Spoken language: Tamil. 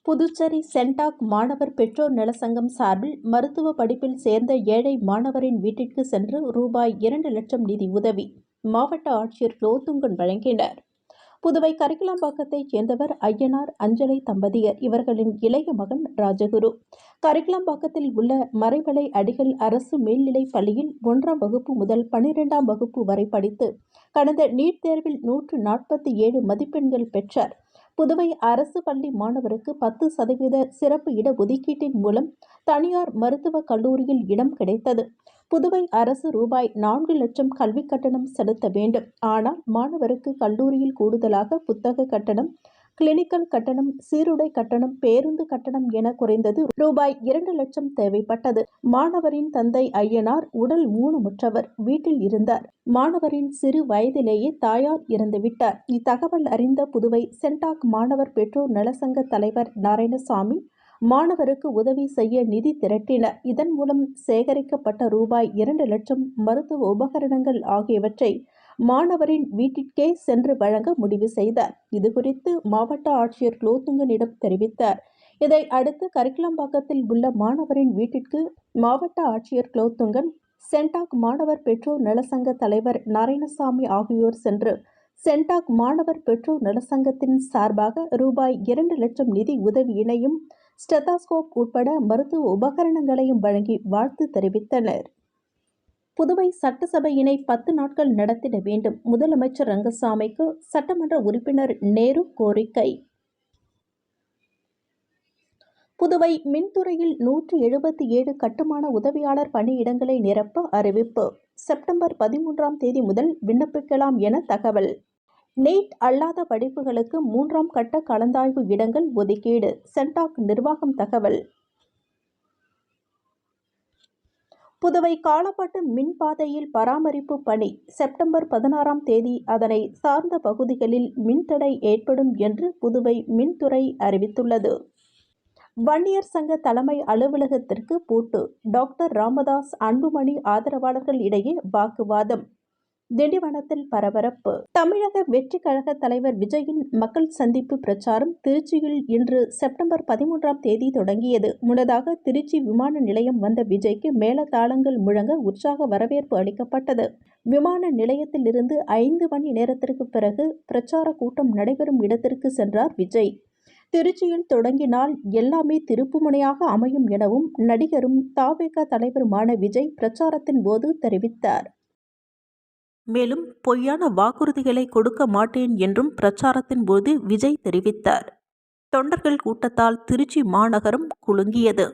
புதுச்சேரி சென்டாக் மாணவர் பெற்றோர் நலசங்கம் சார்பில் மருத்துவ படிப்பில் சேர்ந்த ஏழை மாணவரின் வீட்டிற்கு சென்று ரூபாய் 2 லட்சம் நிதி உதவி மாவட்ட ஆட்சியர் குலோத்துங்கன் வழங்கினர். புதுவை கரிக்கலாம்பாக்கத்தைச் சேர்ந்தவர் ஐயனார் அஞ்சலை தம்பதியர். இவர்களின் இளைய மகன் ராஜகுரு. கரிக்கலாம்பாக்கத்தில் உள்ள மறைமலை அடிகள் அரசு மேல்நிலைப் பள்ளியில் 1ஆம் வகுப்பு முதல் 12ஆம் வகுப்பு வரை படித்து கடந்த நீட் தேர்வில் 147 மதிப்பெண்கள் பெற்றார். புதுவை அரசு பள்ளி மாணவருக்கு 10% சிறப்பு இட ஒதுக்கீட்டின் மூலம் தனியார் மருத்துவக் கல்லூரியில் இடம் கிடைத்தது. புதுவை அரசு ரூபாய் 4 லட்சம் கல்விக் கட்டணம் செலுத்த வேண்டும். ஆனால் மாணவருக்கு கல்லூரியில் கூடுதலாக புத்தக கட்டணம், கிளினிக்கல் கட்டணம், சீருடை கட்டணம், பேருந்து கட்டணம் என குறைந்தது ரூபாய் 2 லட்சம் தேவைப்பட்டது. மாணவரின் தந்தை ஐயனார் உடல் ஊனமுற்றவர், வீட்டில் இருந்தார். மாணவரின் சிறு வயதிலேயே தாயார் இறந்துவிட்டார். இத்தகவல் அறிந்த புதுவை சென்டாக் மாணவர் பெற்றோர் நலசங்க தலைவர் நாராயணசாமி மாணவருக்கு உதவி செய்ய நிதி திரட்டினர். இதன் மூலம் சேகரிக்கப்பட்ட ரூபாய் 2 லட்சம் மருத்துவ உபகரணங்கள் ஆகியவற்றை மாணவரின் வீட்டிற்கே சென்று வழங்க முடிவு செய்தார். இதுகுறித்து மாவட்ட ஆட்சியர் குலோத்துங்கனிடம் தெரிவித்தார். இதை அடுத்து கரிக்கலாம்பாக்கத்தில் உள்ள மாணவரின் வீட்டிற்கு மாவட்ட ஆட்சியர் குலோத்துங்கன், சென்டாக் மாணவர் பெற்றோர் நலசங்க தலைவர் நாராயணசாமி ஆகியோர் சென்று சென்டாக் மாணவர் பெற்றோர் நலசங்கத்தின் சார்பாக ரூபாய் 2 லட்சம் நிதி உதவியினையும் ஸ்டெத்தாஸ்கோப் உட்பட மருத்துவ உபகரணங்களையும் வழங்கி வாழ்த்து தெரிவித்தனர். புதுவை சட்டசபையினை 10 நாட்கள் நடத்திட வேண்டும். முதலமைச்சர் ரங்கசாமிக்கு சட்டமன்ற உறுப்பினர் நேரு கோரிக்கை. புதுவை மின்துறையில் 177 கட்டுமான உதவியாளர் பணியிடங்களை நிரப்ப அறிவிப்பு. செப்டம்பர் 13ஆம் தேதி முதல் விண்ணப்பிக்கலாம் என தகவல். நீட் அல்லாத படிப்புகளுக்கு 3ஆம் கட்ட கலந்தாய்வு இடங்கள் ஒதுக்கீடு. சென்டாக் நிர்வாகம் தகவல். புதுவை காலப்பாட்டு மின்பாதையில் பராமரிப்பு பணி செப்டம்பர் 16ஆம் தேதி அதனை சார்ந்த பகுதிகளில் மின்தடை ஏற்படும் என்று புதுவை மின்துறை அறிவித்துள்ளது. வன்னியர் சங்க தலைமை அலுவலகத்திற்கு பூட்டு. டாக்டர் ராமதாஸ் அன்புமணி ஆதரவாளர்கள் இடையே வாக்குவாதம். திண்டிவனத்தில் பரபரப்பு. தமிழக வெற்றி கழக தலைவர் விஜயின் மக்கள் சந்திப்பு பிரச்சாரம் திருச்சியில் இன்று செப்டம்பர் 13ஆம் தேதி தொடங்கியது. முன்னதாக திருச்சி விமான நிலையம் வந்த விஜய்க்கு மேளதாளங்கள் முழங்க உற்சாக வரவேற்பு அளிக்கப்பட்டது. விமான நிலையத்திலிருந்து 5 மணி நேரத்திற்கு பிறகு பிரச்சார கூட்டம் நடைபெறும் இடத்திற்கு சென்றார் விஜய். திருச்சியில் தொடங்கினால் எல்லாமே திருப்புமுனையாக அமையும் எனவும் நடிகரும் தவேக தலைவருமான விஜய் பிரச்சாரத்தின் போது தெரிவித்தார். மேலும் பொய்யான வாக்குறுதிகளை கொடுக்க மாட்டேன் என்றும் பிரச்சாரத்தின் போது விஜய் தெரிவித்தார். தொண்டர்கள் கூட்டத்தால் திருச்சி மாநகரம் குலுங்கியது.